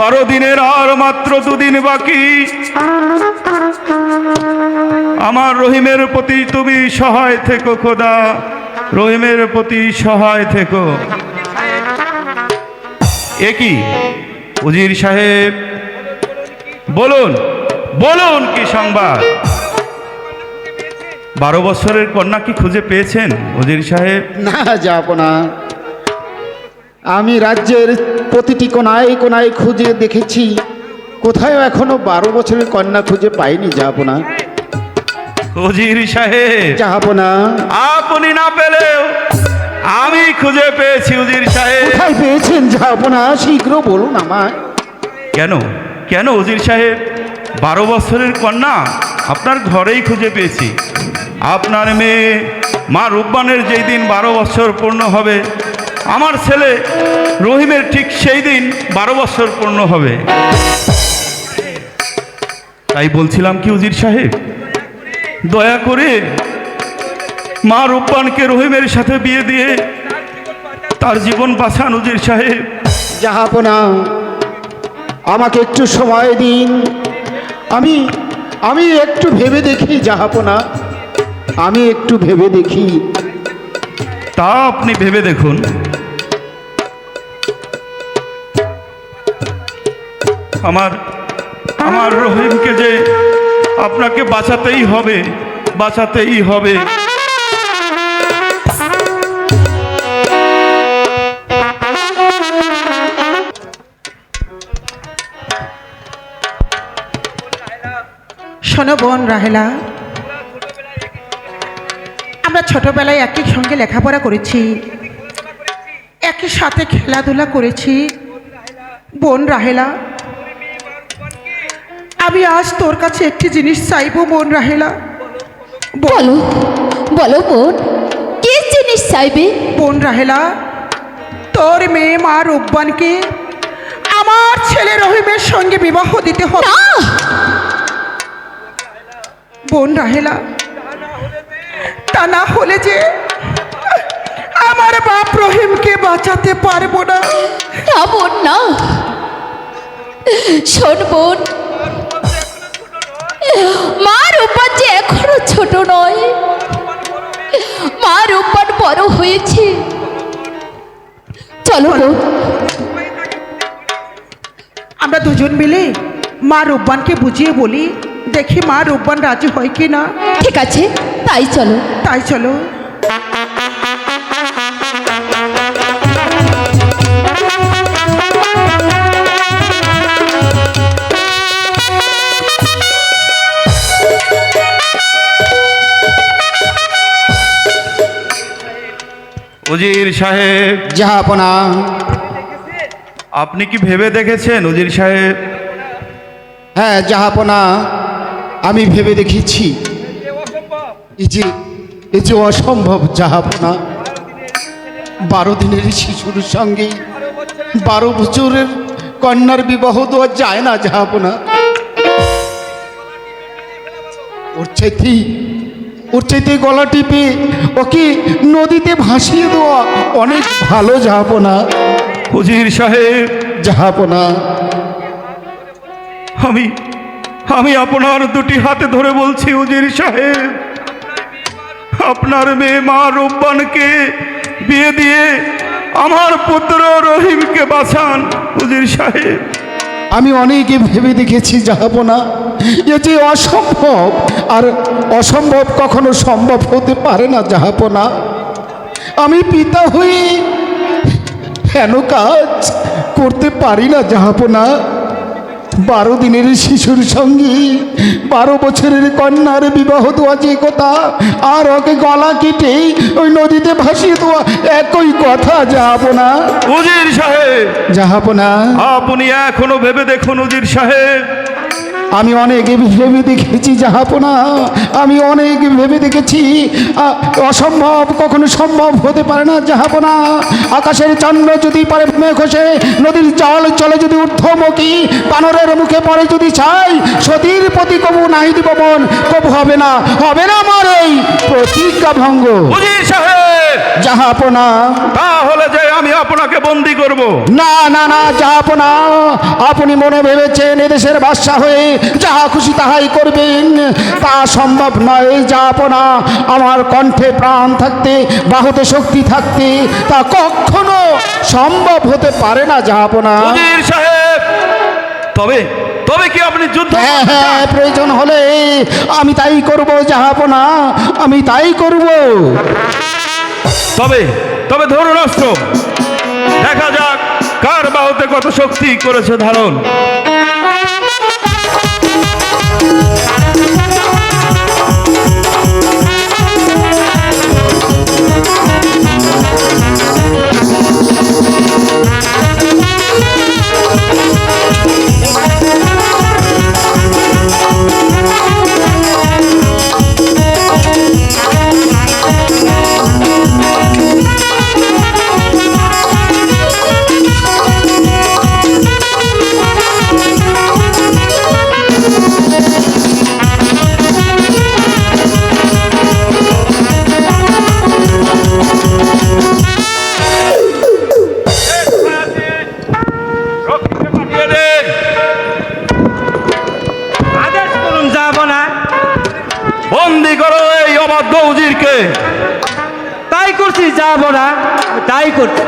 12 দিনের আর মাত্র 2 দিন বাকি। আমার রহিমের প্রতি তুমি সহায় থেকো খোদা, রহিমের প্রতি সহায় থেকো। এ কি উজির সাহেব, বলুন বলুন কি সংবাদ? 12 বছরের কন্যা কি খুঁজে পেয়েছেন উজির সাহেব? না যাব না, আমি রাজ্যের প্রতিটি কোনায় কোনায় খুঁজে দেখেছি, কোথায় এখনো 12 বছরের কন্যা খুঁজে পাইনি। যাব না উজির সাহেব, যাব না। আপনি না পেলেও আমি খুঁজে পেয়েছি উজির সাহেব। কোথায় পেয়েছেন? যাব না, শীঘ্র বলুন আমায়। কেন কেন উজির সাহেব, 12 বছরের কন্যা আপনার ঘরেই খুঁজে পেয়েছি। আপনার মেয়ে মা রূপবানের যেই দিন 12 বছর পূর্ণ হবে, আমার ছেলে রহিমের ঠিক সেই দিন 12 বছর পূর্ণ হবে। তাই বলছিলাম কি উজির সাহেব, দয়া করে মা রূপবানকে রহিমের সাথে বিয়ে দিয়ে তার জীবন বাঁচান উজির সাহেব। যাব না, আমাকে একটু সময় দিন, আমি একটু ভেবে দেখি। যাব না, আমি একটু ভেবে দেখি। তা আপনি ভেবে দেখুন। আমার রহিমকে যে আপনাকে বাঁচাতেই হবে, বাঁচাতেই হবে। শোনো বোন রাহেলা, আমরা ছোটবেলায় একই সঙ্গে লেখাপড়া করেছি, একই সাথে খেলাধুলা করেছি। বোন রাহেলা, আমি আজ তোর কাছে একটি জিনিস চাইবো বোন রাহেলা। বলো বলো বোন, কি জিনিস চাইবে? বোন রাহেলা, তোর মেয়ে মা রূপবানকে আমার ছেলে রহিমের সঙ্গে বিবাহ দিতে হবে। না, বোন রাহেলা, তা না হলে যে আমার বাপ রহিমকে বাঁচাতে পারবো না। না বোন না, শোন বোন, মা রূপবান যে এখনো ছোট নয়, মা রূপবান বড় হয়েছে। চলো বোন, আমরা দুজন মিলে মা রূপবানকে বুঝিয়ে বলি, দেখি মা রূপবান রাজি হয় কি না। ঠিক আছে, তাই চলো। তাই চলো। উজির সাহেব, যাব না। আপনি কি ভেবে দেখেছেন উজির সাহেব? হ্যাঁ, যাব না, আমি ভেবে দেখেছি। এই যে অসম্ভব। যাব না, 12 দিনের শিশুর সঙ্গে 12 বছরের কন্যার বিবাহ দেওয়া যায় না। যাব না, ওর চাইতে গলা টিপে ওকে নদীতে ভাসিয়ে দেওয়া অনেক ভালো। যাব না, উজির সাহেব, যাব না। আমি আপনার দুটি হাতে ধরে বলছি উজির সাহেব, আপনার মেয়ে মা রূপবানকে বিয়ে দিয়ে আমার পুত্র রহিমকে বাঁচান উজির সাহেব। আমি অনেকে ভেবে দেখেছি, যাব না। এ যে অসম্ভব, আর অসম্ভব কখনো সম্ভব হতে পারে না। যাব না, আমি পিতা হয়ে কেন কাজ করতে পারি না। যাব না, 12 দিনের শিশুর সঙ্গে 12 বছরের কন্যার বিবাহ দেওয়া যে কথা, আর ওকে গলা কেটে ওই নদীতে ভাসিয়ে দেওয়া একই কথা। যাব না, উজির সাহেব, যাব না। আপনি এখনো ভেবে দেখুন উজির সাহেব, আমি অনেক ভেবে দেখেছি জাহাপনা, আমি অনেক ভেবে দেখেছি অসম্ভব কখনো সম্ভব হতে পারে না জাহাপনা। আকাশের চন্দ্র যদি পারে মেঘ খসে, নদীর জল চলে যদি ঊর্ধ্বমুখী, বানরের মুখে পড়ে যদি ছাই, সতীর প্রতি কবু নাই দিব মন, কবু হবে না আমার এই প্রতিজ্ঞা ভঙ্গ। উজির সাহেব, জাহাপনা তাহলে যে আমি আপনাকে বন্দি করব? না না না জাহাপনা, আপনি মনে ভেবেছেন এদেশের বাদশা হয়ে যাহা খুশি তাহাই করবেন, তা সম্ভব নয় জাহাপনা। আমার কণ্ঠে প্রাণ থাকতে, বাহুতে শক্তি থাকতে তা কখনো সম্ভব হতে পারে না জাহাপনা। উজির সাহেব, তবে তবে কি আপনি যুদ্ধ? হ্যাঁ হ্যাঁ, প্রয়োজন হলে আমি তাই করব জাহাপনা, আমি তাই করব। তবে তবে ধরুন অস্ত্র, দেখা যাক কার বাহুতে কত শক্তি করেছে ধারণ। বন্দি করো এই অবাধ্য উজিরকে। তাই করছি যাব না, তাই করছি।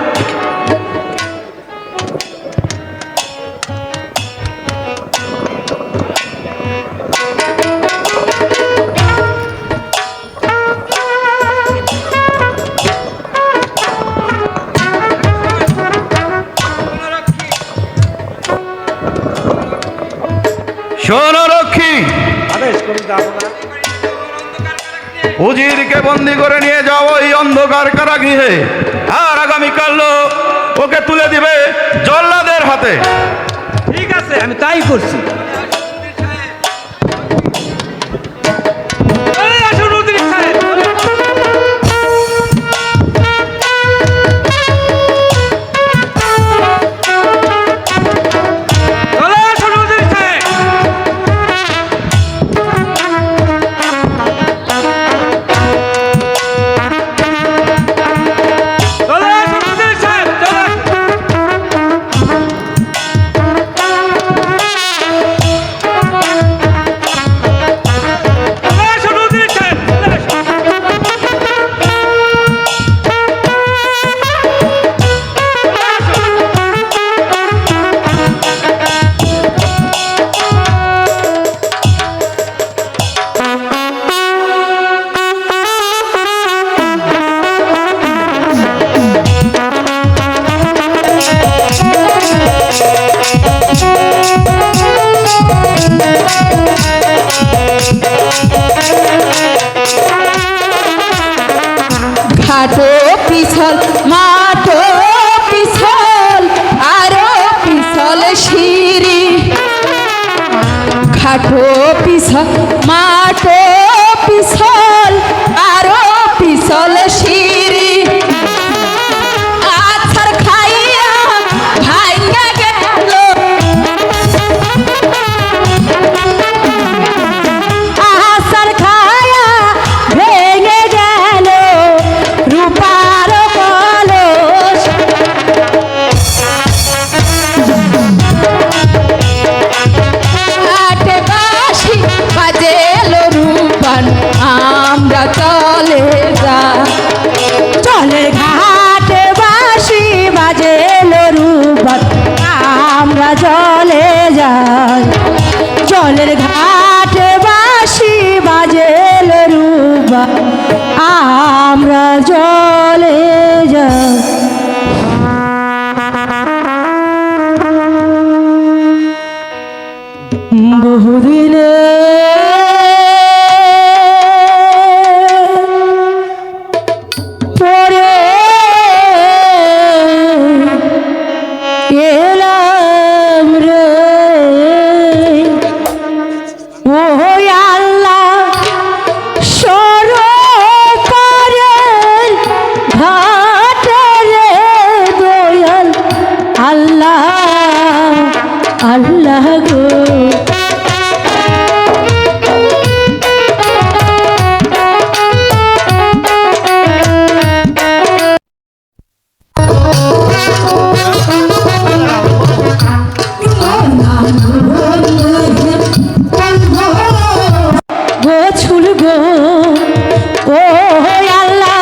শোনো রক্ষী, আদেশ করুন, যাব না। উজিরকে বন্দি করে নিয়ে যাও এই অন্ধকার কারাগৃহে, আর আগামীকাল ওকে তুলে দিবে জল্লাদের হাতে। ঠিক আছে, আমি তাই করছি। এই আসুন উজির সাহেব। চলে আসুন উজির সাহেব। চলে আসুন উজির সাহেব, চলে আসুন। চলে আসুন উজির সাহেব, চলে আসুন। ঘাটো পিছল মাঠো পিছল আরো পিছল সিঁড়ি, ঘাটো পিছল মাঠো পিছল আরো পিছল সিঁড়ি, আছাড় খাইয়া ভাইঙ্গা গেল আছাড় খাইয়া ভেঙে গেল রূপার কলস, হাটে বাঁশি বাজেল রূপান আমরা চলে যা, চলে ঘাটে বাঁশি বাজেল রূপান আমরা চলে যাই, জলের ঘাটে বাঁশি বাজেল রূপান আমরা চলে যাই। বহুদিনে পরে এলাম রে আল্লাহ গো গোছুল গো ও আল্লাহ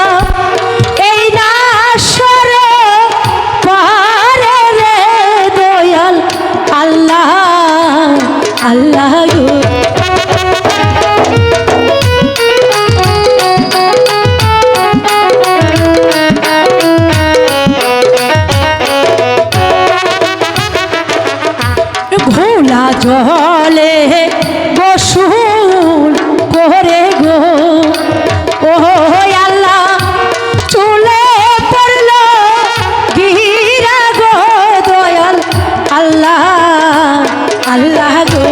এই না সর পারে রে দয়াল আল্লাহ আল্লাহ গো ঘোলা জলে গোসল করে গো ও আল্লাহ চুলে পড়ল গিরা গো দয়াল আল্লাহ আল্লাহ গো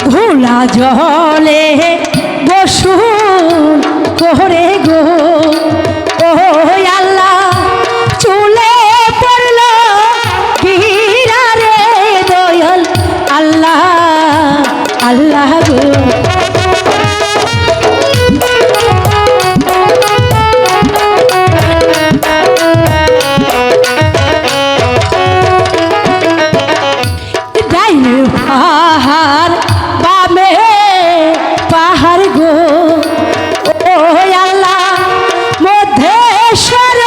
ঘোলা জলে বসুন করে গো ও আল্লাহ চুলে পড়ল গিরা রে দয়াল আল্লাহ আল্লাহ গো ডাইনে পাহাড় বামে পাহাড় গো ও আল্লাহ মধ্যেশ্বর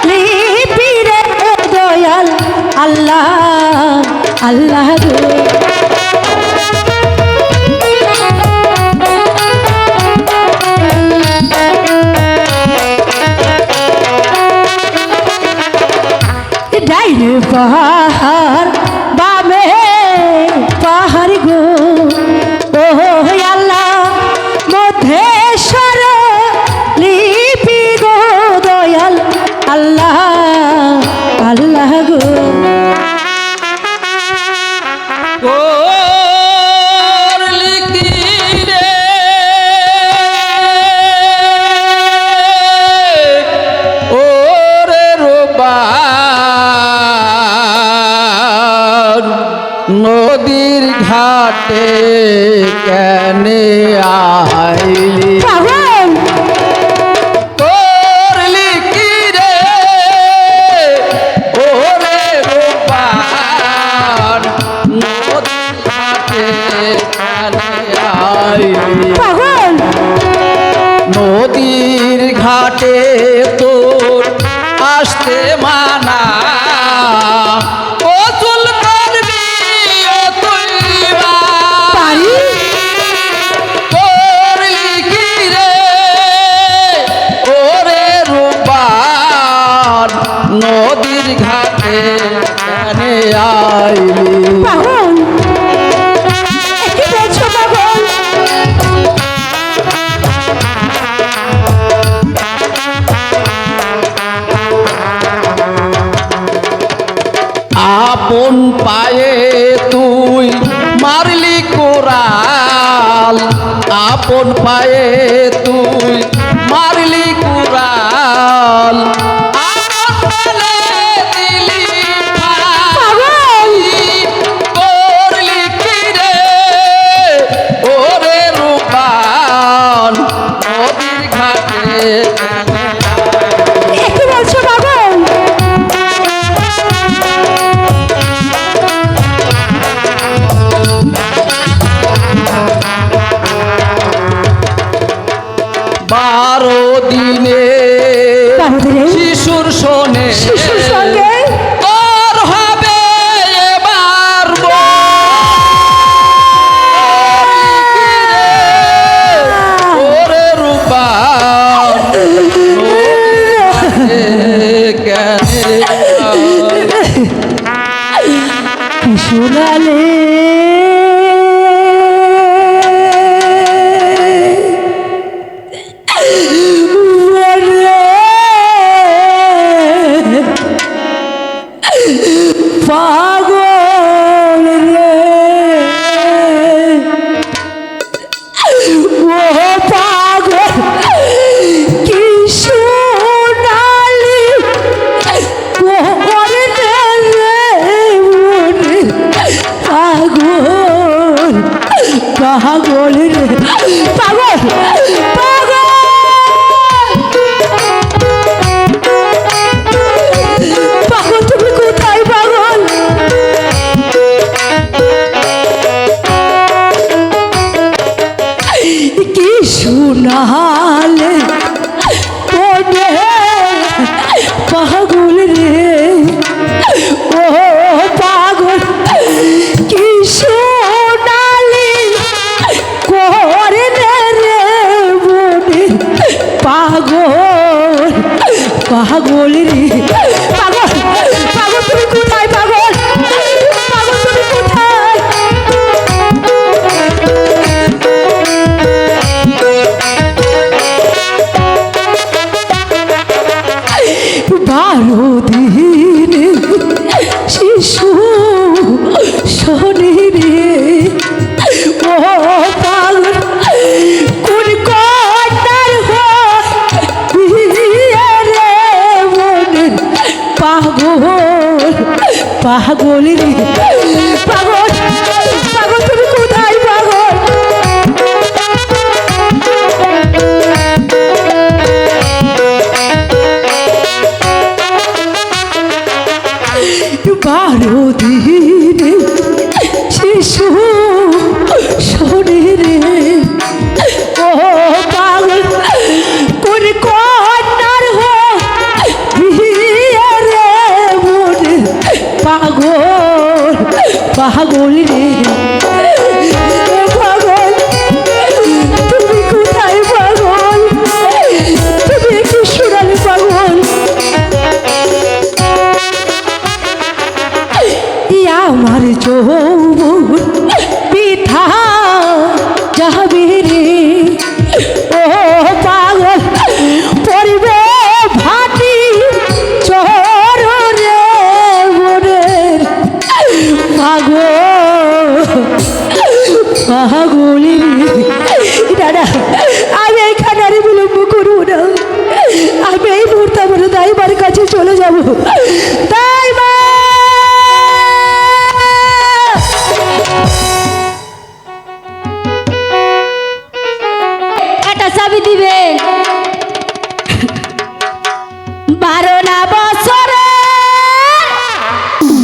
লিপি রে দয়াল আল্লাহ আল্লাহ গো ডাইনে পাহাড় বামে পাহাড় গো ও আল্লাহ মধ্যেশ্বর লিপি গো দয়াল আল্লাহ আল্লাহ গো করলি কি রে ওরে রোবার নদীর ঘাটে কেনে আইলি পাগল করলি কি রে ওরে রোবার নদীর ঘাটে কেনে আইলি পাগল নদীর ঘাটে তোর আসতে মানা গোসল করবি ও তুই পারি করলি কি রে ওরে রূপার নদীর ঘাটে কেন আইলি পাগল কি বলছো পাগল আপন পায়ে তুই মারলি কোরাল আপন পায়ে তুই মারলি কোরাল আপন পালে দিলি ফাঁকি। করলি কি রে ওরে রূপাল নদীর ঘাটে কি বলছো পাগল বারো দিনে বাহুদিনে শিশুর শোনে শিশুর সঙ্গে তোর হবে এবার ওরে রূপা শোনালে ও পাগল কি সোনালি ওরে রে মনে পাগল পাগল রে পাগল পাগল পাগল তুমি কোথায় পাগল কি শোনালে ওরে পাগল রে ও পাগল কি শোনালি করে রে মনে পাগল পাগল রে পাগল পাগল তুমি কোথায় পাগল পাগল তুমি কোথায় বারো দিনে শিশু শনি রে ও পাগল কোন কটার রে মনের পাগল পাগল রে পাগল পাগল তুমি কোথায় পাগল বারো দিনে শিশু শনি রে ও পাগল কোন কন্যার রে মনে পাগল পাগল রে পাগল তুমি কোথায় পাগল তুমি কি শোনালে পাগল আমার যৌবন পিঠা যাবে রে ও পাগল পরিবে ভাটি চর রে মনের পাগল পাগল দাদা আমি এখানে আর বিলম্ব করবো না আমি এই মুহূর্তে আমার দাইবার কাছে চলে যাব তাই মা চাবি দিবেন 12 না বছরে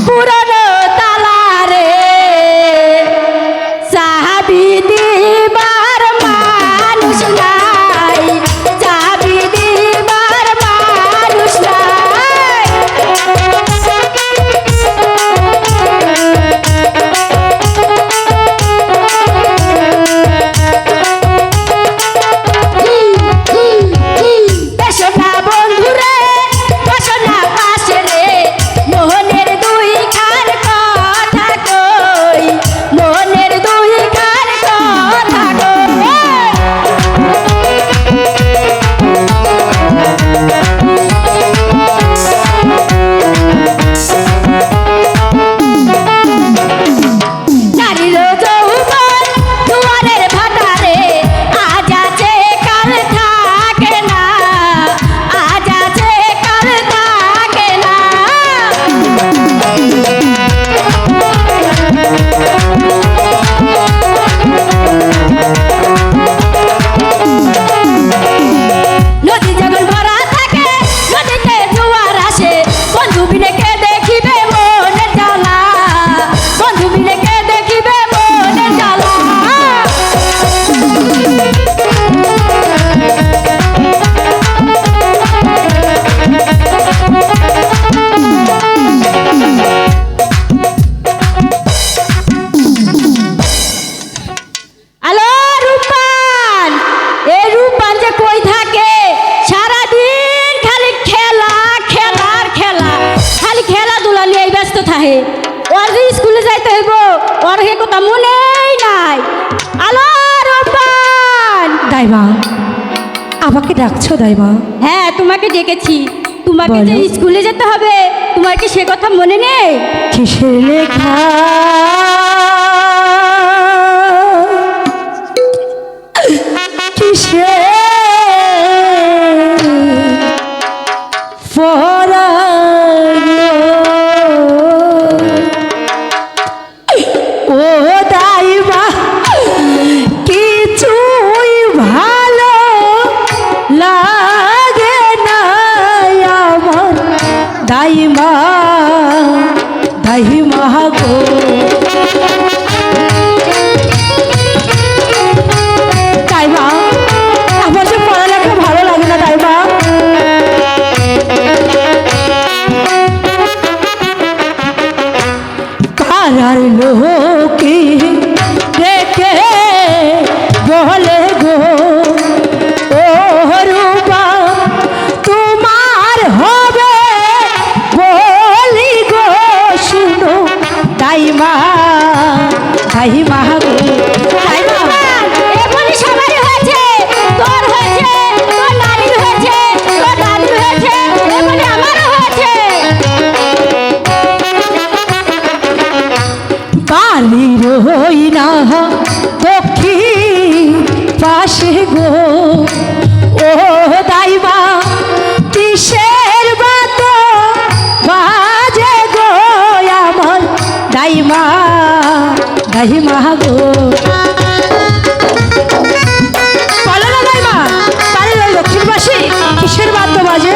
পুরনো তালারে চাবি দিবার মানুষ নাই চাবি দিবার মানুষ নাই থাহে ওর যে স্কুলে যাইতে হইব ওর হে কথা মনেই নাই। আলো রূপবান দাইমা আমাকে ডাকছো দাইমা? হ্যাঁ তোমাকে ডেকেছি, তোমাকে যে স্কুলে যেতে হবে তোমার কি সে কথা মনে নেই? কিসের লেখা কিসে ও দাইবা কিছুই ভালো লাগে না আমার দাইমা দাইমা গো দাইমা আমার যে পড়ালেখা ভালো লাগে না দাইমা কারার লোকে দেখে বলে গো ও রূপা তোমার হবে বলি গো শুনো দাইমা দাইমা গো দাইমা এমনি সবারই হয়েছে তোর হয়েছে তোর নানির হয়েছে তোর দাদির হয়েছে এমনি আমারও হয়েছে বালির হই না দক্ষিণ পাশে গো ও দাইমা কিসের বাত বাজে গো আমার দাইমা দাইমা গো বলো না দাইমা বালির ওই দক্ষিণ পাশে কিসের বাদ্য বাজে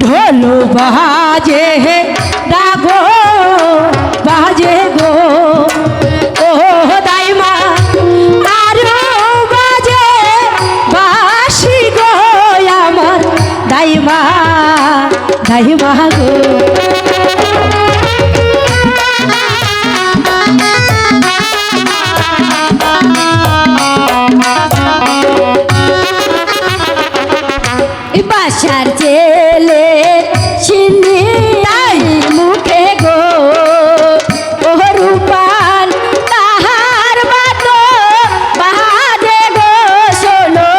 ঢোল বাজে ডাগো বাজে গো ও দাইমা আরো বাজে বাসি গো আমার দাইমা দাইমা গো বাসার ছেলে চিনি মুখে গো ও রূপান তাহার বাত বাজে গো শোনো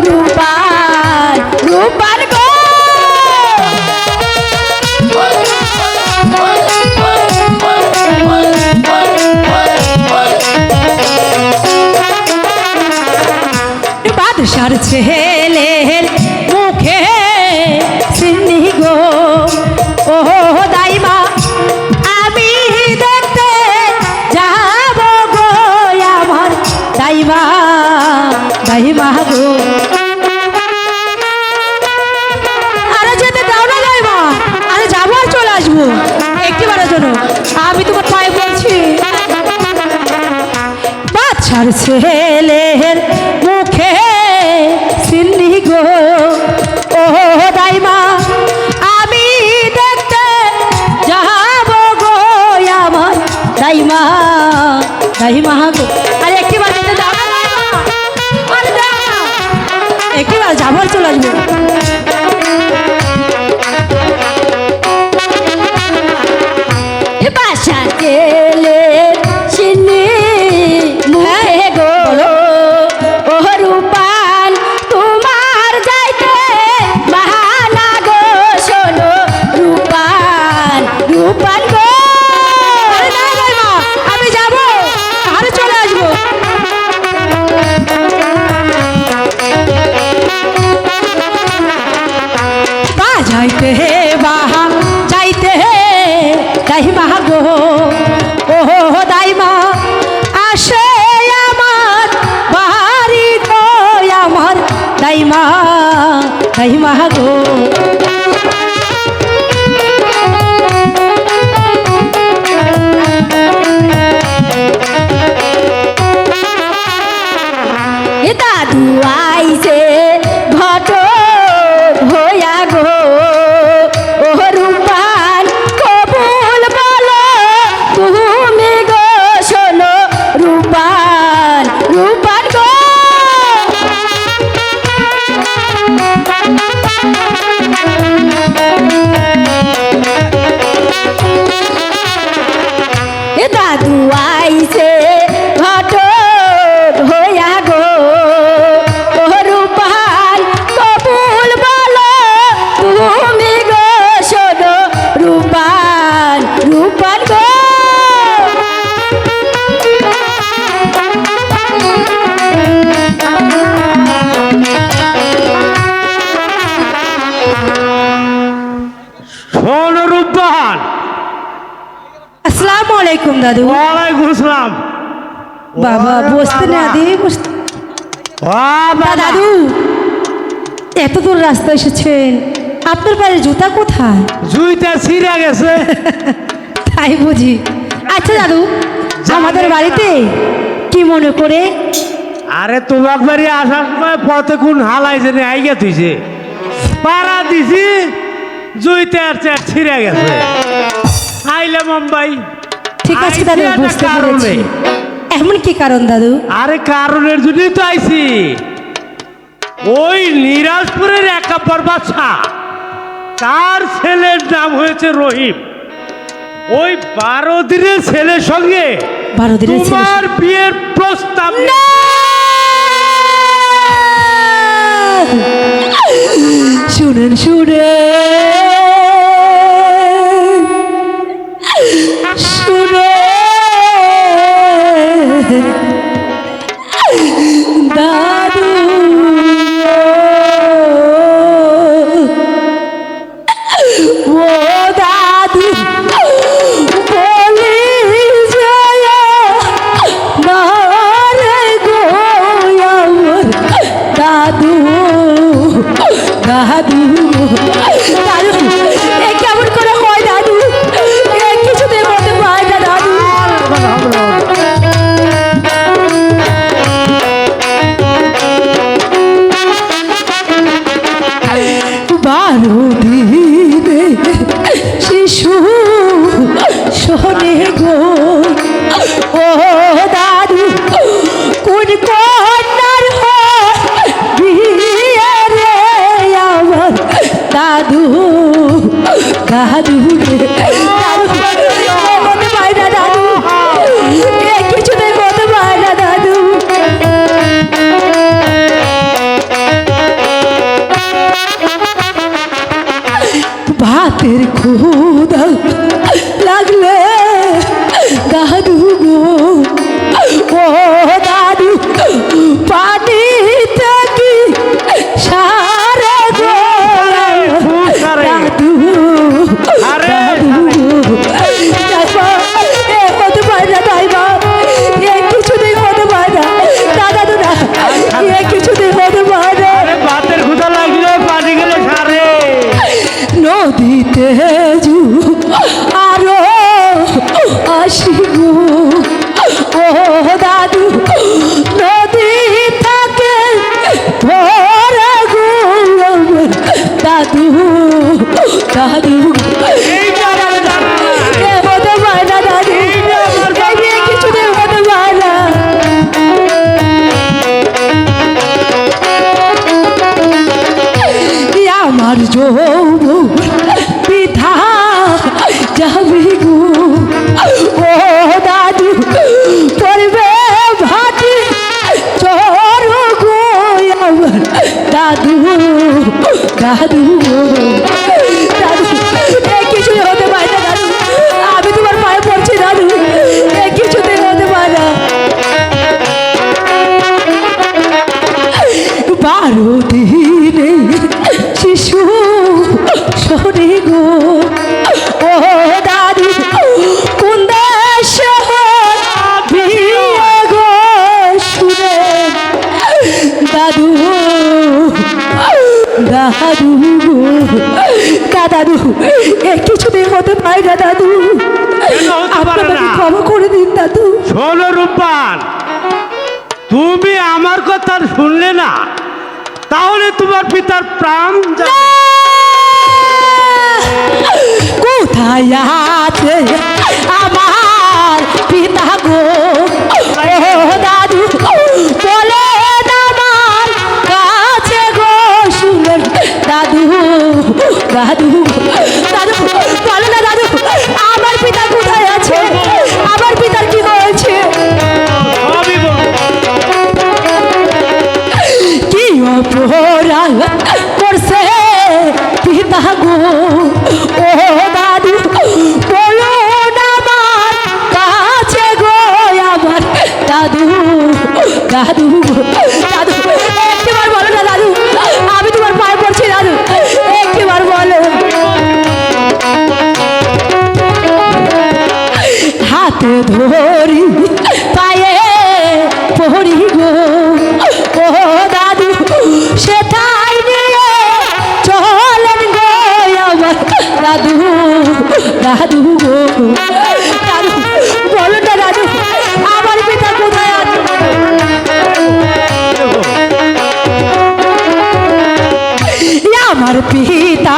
রূপান রূপান গো বাদশার ছেলের মুখে চিনি গো ও দাইমা আমি দেখতে যাব গো আমার দাইমা দাইমা গো আরে যেতে দাও না দাইমা আরে যাবো আর চলে আসবো একটিবারের জন্য আমি তোমার পায়ে বলছি বাচ্চার ছেলের মুখে চিনি গো ও দাইমা আমি দেখতে যাব গো আমার দাইমা দাইমা গো আরে একটিবার যেতে দাও না দাইমা আরে দাও না একটিবার যাবো আর চলে আসবো বাসা গেলে চিনি মুখে গো ও রূপান তোমার যাইতে বাহানা গো শোনো রূপান রূপান গো আমি যাব আরে চলে আসবো যাইতে বাহা যাইতে দাইমা গো ও দাইমা আসে আমার বাড়ি গো আমার দাইমা দাইমা গো দাদু আইছে ঘট হইয়া গো ও রূপান কবুল বলো তুমি গো শোনো রূপান রূপান গো দাদু আইছে ঘট হইয়া গো ও রূপান কবুল বলো তুমি গো শোনো রূপান রূপান গো দাদু? ওয়ালাইকুম আসসালাম। বাবা বসতে না দিয়ে বসতে। দাদু এত দূর রাস্তা এসেছেন, আপনার পায়ের জুতা কোথায়? জুইটা ছিঁড়ে গেছে। তাই বুঝি। আচ্ছা দাদু, আমাদের বাড়িতে কি মনে করে? আরে তোমার বাড়ি আসার সময় পথে কোন হালাই জেনে আইগা তুইছে, পাড়া দিছি, জুইতে আর চার ছিঁড়ে গেছে। আইলে মুম্বাই। ঠিক আছে দাদু, আইছি একটা বুঝতে কারণে। পেরেছি। এমন কি কারণ দাদু? আরে কারণের জন্যই তো আইছি। ওই নিরাজপুরের এক নম্বর বাচ্চা, তার ছেলের নাম হয়েছে রহিম। ওই 12 দিনের ছেলের সঙ্গে 12 দিনের ছেলে? তোমার বিয়ের প্রস্তাব শুনেন শুনে শুনে দাদু ও দাদু বলি যায় না রে গো আমার দাদু দাদু দাদু এ কেমন করে হয় দাদু? এ কিছুতে বলতে পারে না দাদু। বারো দিনে শিশু শোনে গো ও দাদু কোন কন্যার বিয়ে রে আমার দাদু দাদু রে দাদু বলতে পারে না দাদু, এ কিছুতে বলতে পারে না দাদু। ভাতের ক্ষুধা লাগলে দাদু গো ও দাদু পানি থাকি সারা গো দাদু দাদু এ হতে পারে না দাইবা, এ কিছুতেই হতে পারে না দাদু না, এ কিছুতেই হতে পারে না। আরে ভাতের ক্ষুধা লাগলে পানি গেলে সারে। নদীতে যু আরো আসি গো ও দাদু নদী থাকে ভরা গো আমার দাদু দাদু এই যে আমার দাদা। এ হতে পারে না দাদু, এই বিয়ে কিছুতেই হতে পারে না। আমার যৌবন পিঠা যাবি গো ও দাদু পড়বে ভাটি চোর গো আমার দাদু দাদু দাদু এ কিছুই হতে পারে না দাদু, আমি তোমার পায়ে পড়ছি দাদু, এ কিছুতেই হতে পারে না। 12 দিনে শিশু শোনে গো ও দাদু কোন দেশে বিয়ে গো শুনে দাদু দাদু দাদু এ কিছুতেই হতে পারে না দাদু, কেন হতে পারে আপনাকে না? ক্ষমা করে দিন দাদু। শোনো রূপবান, তুমি আমার কথা শুনলে না, তাহলে তোমার পিতার প্রাণ যাবে। কোথায় আছে আমার পিতা গো ও দাদু বলে আমার কাছে গো শুনেন দাদু দাদু দাদু বলো না দাদু আমার পিতা কোথায় আছে, আমার পিতার কি হয়েছে? সবই বলবো। কি অপরাধ করছে পিতা গো ও দাদু বলো না আমার দাদু বলো না দাদু, আমার পিতা কোথায় আছে? আমার পিতা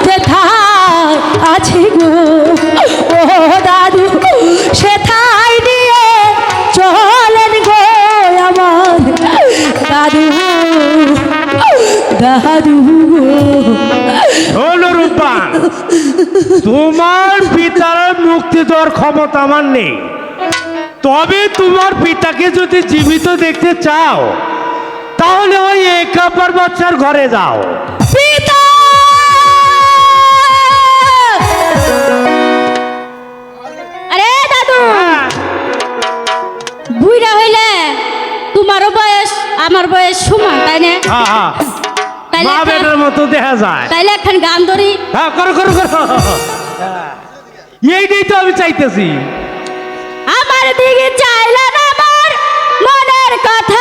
কোথায় আছে গো? ও দাদু সেথায় নিয়ে চলেন গো আমার দাদু, দাদু শোনো রূপবান, তোমার পিতার মুক্তি দেওয়ার ক্ষমতা আমার নেই। তবে তোমার পিতাকে যদি জীবিত দেখতে চাও তাহলে ওই একাবার বাচ্চার ঘরে যাও। পিতা! আরে দাদু, বুইড়া হইলে তোমারও বয়স আমার বয়স সমান, তাই না? হ্যাঁ হ্যাঁ, তাইলে মা বেটার মতো দেখা যায়। তাইলে এখন গান ধরি। হ্যাঁ, করো করো করো। এইটাই তো আমি চাইতেছি। আমার দিকে চাইলেন আমার মনের কথা